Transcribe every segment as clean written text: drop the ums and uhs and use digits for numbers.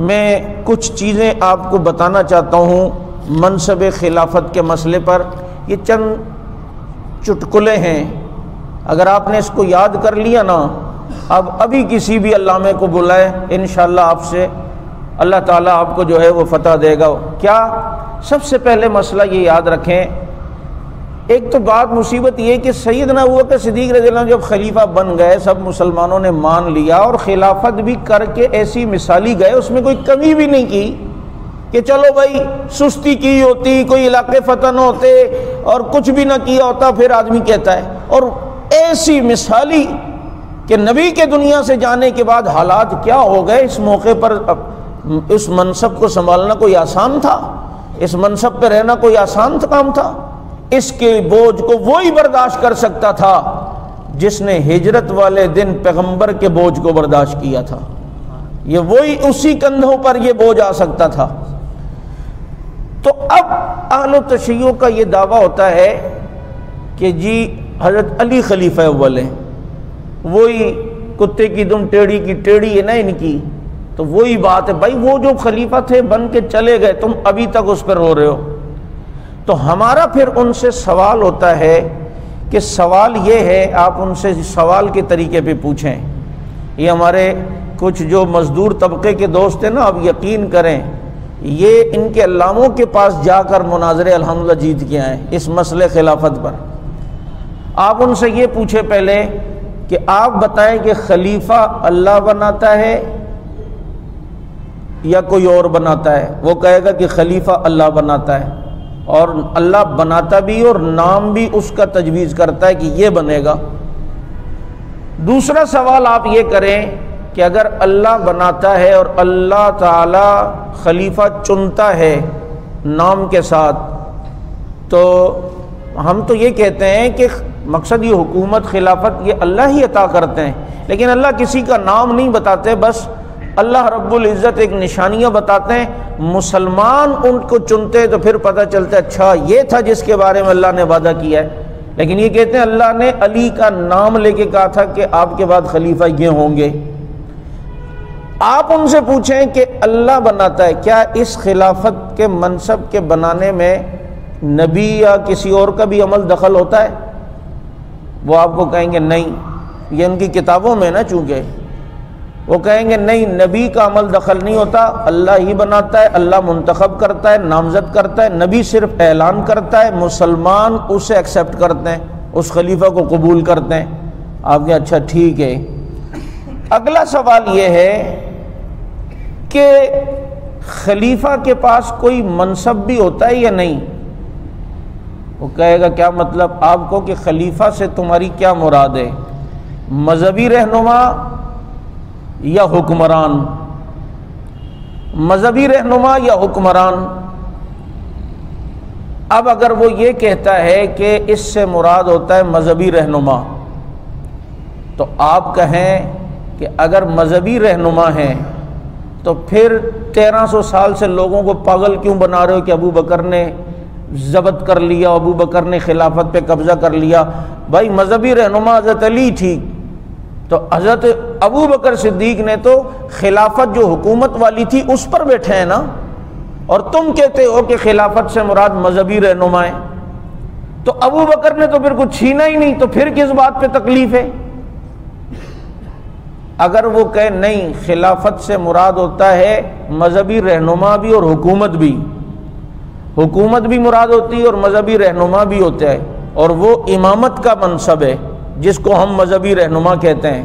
میں کچھ چیزیں آپ کو بتانا چاہتا ہوں منصب خلافت کے مسئلے پر۔ یہ چند چٹکلے ہیں، اگر آپ نے اس کو یاد کر لیا نا، اب ابھی کسی بھی علامے کو بلائیں، انشاءاللہ آپ سے اللہ تعالیٰ آپ کو جو ہے وہ فتح دے گا۔ کیا؟ سب سے پہلے مسئلہ یہ یاد رکھیں، ایک تو بات مصیبت یہ کہ سیدنا ابوبکر صدیق رضی اللہ عنہ جب خلیفہ بن گئے، سب مسلمانوں نے مان لیا اور خلافت بھی کر کے ایسی مثالی گئے، اس میں کوئی کمی بھی نہیں کی کہ چلو بھائی سستی کی ہوتی، کوئی علاقے فتح نہ ہوتے اور کچھ بھی نہ کیا ہوتا، پھر آدمی کہتا ہے۔ اور ایسی مثالی کہ نبی کے دنیا سے جانے کے بعد حالات کیا ہو گئے، اس موقع پر اس منصب کو سنبھالنا کوئی آسان تھا؟ اس منصب پہ رہنا کوئی آسان کام تھا؟ اس کے بوجھ کو وہی برداشت کر سکتا تھا جس نے ہجرت والے دن پیغمبر کے بوجھ کو برداشت کیا تھا، یہ وہی اسی کندھوں پر یہ بوجھ آ سکتا تھا۔ تو اب اہل تشیع کا یہ دعویٰ ہوتا ہے کہ جی حضرت علی خلیفہ اول ہیں، وہی کتے کی دم ٹیڑھی کی ٹیڑھی ہے نا ان کی، تو وہی بات ہے بھائی، وہ جو خلیفہ تھے بن کے چلے گئے، تم ابھی تک اس پر رو رہے ہو۔ تو ہمارا پھر ان سے سوال ہوتا ہے کہ سوال یہ ہے، آپ ان سے سوال کے طریقے پہ پوچھیں۔ یہ ہمارے کچھ جو مزدور طبقے کے دوست ہیں نا، اب یقین کریں یہ ان کے علاموں کے پاس جا کر مناظرے الحمدللہ جیت کے آئے اس مسئلے خلافت پر۔ آپ ان سے یہ پوچھیں پہلے کہ آپ بتائیں کہ خلیفہ اللہ بناتا ہے یا کوئی اور بناتا ہے؟ وہ کہے گا کہ خلیفہ اللہ بناتا ہے، اور اللہ بناتا بھی اور نام بھی اس کا تجویز کرتا ہے کہ یہ بنے گا۔ دوسرا سوال آپ یہ کریں کہ اگر اللہ بناتا ہے اور اللہ تعالی خلیفہ چنتا ہے نام کے ساتھ، تو ہم تو یہ کہتے ہیں کہ مقصد یہ حکومت خلافت یہ اللہ ہی عطا کرتے ہیں، لیکن اللہ کسی کا نام نہیں بتاتے، بس اللہ رب العزت ایک نشانیاں بتاتے ہیں، مسلمان ان کو چنتے تو پھر پتہ چلتا ہے اچھا یہ تھا جس کے بارے میں اللہ نے وعدہ کیا ہے۔ لیکن یہ کہتے ہیں اللہ نے علی کا نام لے کے کہا تھا کہ آپ کے بعد خلیفہ یہ ہوں گے۔ آپ ان سے پوچھیں کہ اللہ بناتا ہے، کیا اس خلافت کے منصب کے بنانے میں نبی یا کسی اور کا بھی عمل دخل ہوتا ہے؟ وہ آپ کو کہیں گے نہیں، یہ ان کی کتابوں میں نا، چونکہ وہ کہیں گے نہیں، نبی کا عمل دخل نہیں ہوتا، اللہ ہی بناتا ہے، اللہ منتخب کرتا ہے، نامزد کرتا ہے، نبی صرف اعلان کرتا ہے، مسلمان اسے ایکسیپٹ کرتے ہیں، اس خلیفہ کو قبول کرتے ہیں۔ آپ کہیں اچھا ٹھیک ہے۔ اگلا سوال یہ ہے کہ خلیفہ کے پاس کوئی منصب بھی ہوتا ہے یا نہیں؟ وہ کہے گا کیا مطلب آپ کو کہ خلیفہ سے تمہاری کیا مراد ہے؟ مذہبی رہنما یا حکمران؟ مذہبی رہنما یا حکمران؟ اب اگر وہ یہ کہتا ہے کہ اس سے مراد ہوتا ہے مذہبی رہنما، تو آپ کہیں کہ اگر مذہبی رہنما ہیں تو پھر 1300 سال سے لوگوں کو پاگل کیوں بنا رہے ہو کہ ابو بکر نے ضبط کر لیا، ابو بکر نے خلافت پہ قبضہ کر لیا؟ بھائی مذہبی رہنما حضرت علی ٹھیک، تو حضرت ابو بکر صدیق نے تو خلافت جو حکومت والی تھی اس پر بیٹھے ہیں نا، اور تم کہتے ہو کہ خلافت سے مراد مذہبی رہنما ہے، تو ابو بکر نے تو پھر کچھ چھینا ہی نہیں، تو پھر کس بات پہ تکلیف ہے؟ اگر وہ کہے نہیں خلافت سے مراد ہوتا ہے مذہبی رہنما بھی اور حکومت بھی، حکومت بھی مراد ہوتی ہے اور مذہبی رہنما بھی ہوتا ہے، اور وہ امامت کا منصب ہے جس کو ہم مذہبی رہنما کہتے ہیں،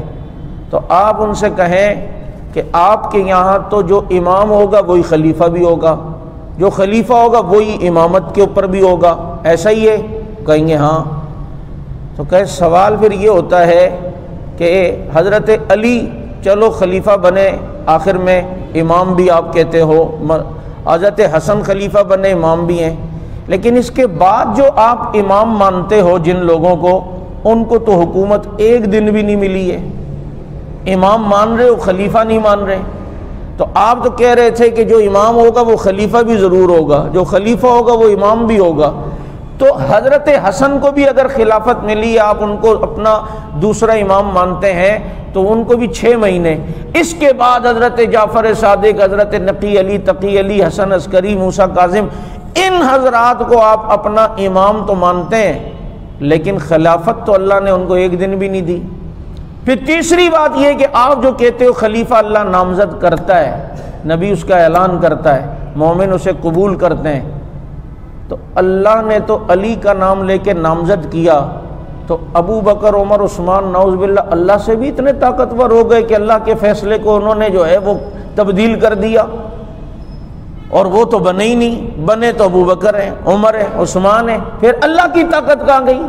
تو آپ ان سے کہیں کہ آپ کے یہاں تو جو امام ہوگا وہی خلیفہ بھی ہوگا، جو خلیفہ ہوگا وہی امامت کے اوپر بھی ہوگا، ایسا ہی ہے؟ کہیں گے ہاں۔ تو کہ سوال پھر یہ ہوتا ہے کہ حضرت علی چلو خلیفہ بنے، آخر میں امام بھی آپ کہتے ہو، حضرت حسن خلیفہ بنے، امام بھی ہیں، لیکن اس کے بعد جو آپ امام مانتے ہو جن لوگوں کو، ان کو تو حکومت ایک دن بھی نہیں ملی ہے، امام مان رہے ہو خلیفہ نہیں مان رہے۔ تو آپ تو کہہ رہے تھے کہ جو امام ہوگا وہ خلیفہ بھی ضرور ہوگا، جو خلیفہ ہوگا وہ امام بھی ہوگا، تو حضرت حسن کو بھی اگر خلافت ملی، آپ ان کو اپنا دوسرا امام مانتے ہیں، تو ان کو بھی 6 مہینے۔ اس کے بعد حضرت جعفر صادق، حضرت نقی علی، تقی علی، حسن عسکری، موسیٰ کاظم، ان حضرات کو آپ اپنا امام تو مانتے ہیں، لیکن خلافت تو اللہ نے ان کو 1 دن بھی نہیں دی۔ پھر تیسری بات یہ کہ آپ جو کہتے ہو خلیفہ اللہ نامزد کرتا ہے، نبی اس کا اعلان کرتا ہے، مومن اسے قبول کرتے ہیں، تو اللہ نے تو علی کا نام لے کے نامزد کیا، تو ابو بکر، عمر، عثمان نعوذ باللہ اللہ سے بھی اتنے طاقتور ہو گئے کہ اللہ کے فیصلے کو انہوں نے جو ہے وہ تبدیل کر دیا، اور وہ تو بنے ہی نہیں، بنے تو ابو بکر ہیں، عمر ہے، عثمان ہے، پھر اللہ کی طاقت کہاں گئی؟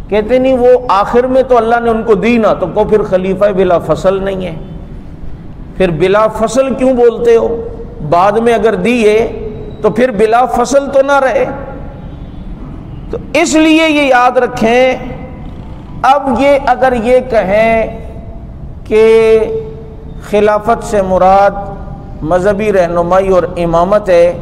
کہتے نہیں وہ آخر میں تو اللہ نے ان کو دی نا، تو کو پھر خلیفہ بلا فصل نہیں ہے، پھر بلا فصل کیوں بولتے ہو؟ بعد میں اگر دیے تو پھر بلا فصل تو نہ رہے۔ تو اس لیے یہ یاد رکھیں، اب یہ اگر یہ کہیں کہ خلافت سے مراد مذہبی رہنمائی اور امامت ہے،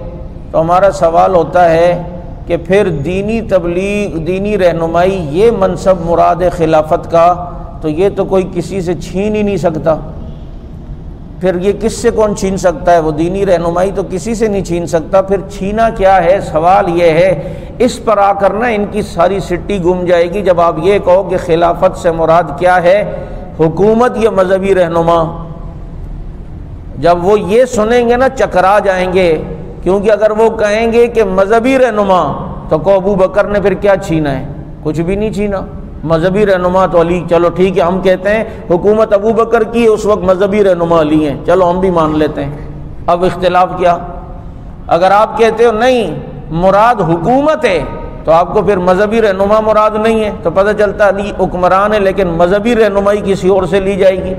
تو ہمارا سوال ہوتا ہے کہ پھر دینی تبلیغ، دینی رہنمائی یہ منصب مراد ہے خلافت کا، تو یہ تو کوئی کسی سے چھین ہی نہیں سکتا، پھر یہ کس سے کون چھین سکتا ہے؟ وہ دینی رہنمائی تو کسی سے نہیں چھین سکتا، پھر چھینا کیا ہے؟ سوال یہ ہے، اس پر آ کر نا ان کی ساری سٹی گم جائے گی جب آپ یہ کہو کہ خلافت سے مراد کیا ہے، حکومت یا مذہبی رہنما۔ جب وہ یہ سنیں گے نا چکرا جائیں گے، کیونکہ اگر وہ کہیں گے کہ مذہبی رہنما، تو کو ابو بکر نے پھر کیا چھینا ہے؟ کچھ بھی نہیں چھینا۔ مذہبی رہنما تو علی، چلو ٹھیک ہے، ہم کہتے ہیں حکومت ابو بکر کی ہے، اس وقت مذہبی رہنما علی ہیں، چلو ہم بھی مان لیتے ہیں۔ اب اختلاف کیا؟ اگر آپ کہتے ہو نہیں مراد حکومت ہے، تو آپ کو پھر مذہبی رہنما مراد نہیں ہے، تو پتہ چلتا علی حکمران ہے لیکن مذہبی رہنمائی کسی اور سے لی جائے گی۔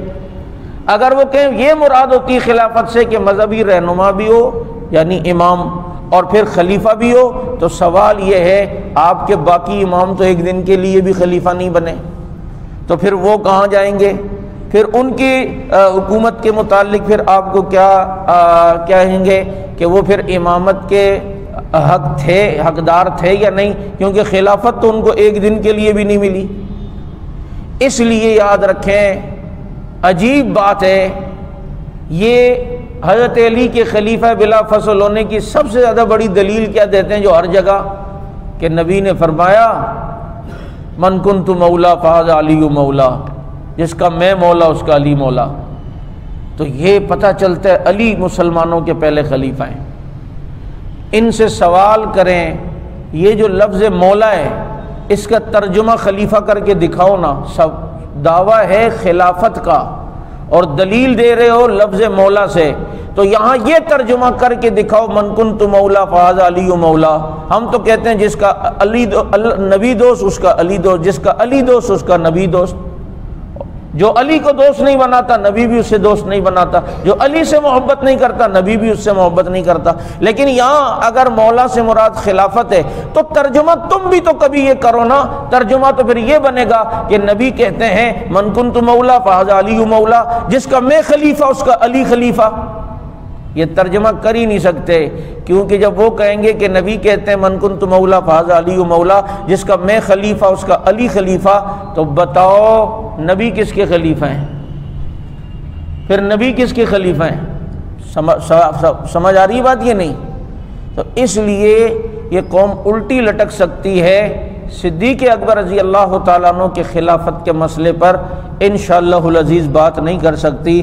اگر وہ کہیں یہ مراد ہوتی خلافت سے کہ مذہبی رہنما بھی ہو یعنی امام اور پھر خلیفہ بھی ہو، تو سوال یہ ہے آپ کے باقی امام تو 1 دن کے لیے بھی خلیفہ نہیں بنے، تو پھر وہ کہاں جائیں گے؟ پھر ان کی حکومت کے متعلق پھر آپ کو کیا کہیں گے کہ وہ پھر امامت کے حق تھے، حقدار تھے یا نہیں؟ کیونکہ خلافت تو ان کو 1 دن کے لیے بھی نہیں ملی۔ اس لیے یاد رکھیں، عجیب بات ہے، یہ حضرت علی کے خلیفہ بلا فصل ہونے کی سب سے زیادہ بڑی دلیل کیا دیتے ہیں جو ہر جگہ، کہ نبی نے فرمایا من کنت مولا فہذا علی مولا، جس کا میں مولا اس کا علی مولا۔ تو یہ پتہ چلتا ہے علی مسلمانوں کے پہلے خلیفہ ہیں۔ ان سے سوال کریں یہ جو لفظ مولا ہے اس کا ترجمہ خلیفہ کر کے دکھاؤ نا، سب دعویٰ ہے خلافت کا اور دلیل دے رہے ہو لفظ مولا سے، تو یہاں یہ ترجمہ کر کے دکھاؤ من کنت مولا فہذا علی مولا۔ ہم تو کہتے ہیں جس کا نبی دوست اس کا علی دوست، جس کا علی دوست اس کا نبی دوست۔ جو علی کو دوست نہیں بناتا نبی بھی اس سے دوست نہیں بناتا، جو علی سے محبت نہیں کرتا نبی بھی اس سے محبت نہیں کرتا۔ لیکن یہاں اگر مولا سے مراد خلافت ہے تو ترجمہ تم بھی تو کبھی یہ کرو نا، ترجمہ تو پھر یہ بنے گا کہ نبی کہتے ہیں من کنت مولا فہذا علی مولا، جس کا میں خلیفہ اس کا علی خلیفہ۔ یہ ترجمہ کر ہی نہیں سکتے، کیونکہ جب وہ کہیں گے کہ نبی کہتے ہیں من کنت مولا فہذا علی مولا، جس کا میں خلیفہ اس کا علی خلیفہ، تو بتاؤ نبی کس کے خلیفہ ہیں؟ پھر نبی کس کے خلیفہ ہیں؟ سمجھ آ رہی بات؟ یہ نہیں۔ تو اس لیے یہ قوم الٹی لٹک سکتی ہے، صدیق اکبر رضی اللہ تعالیٰ عنہ کے خلافت کے مسئلے پر انشاءاللہ العزیز بات نہیں کر سکتی۔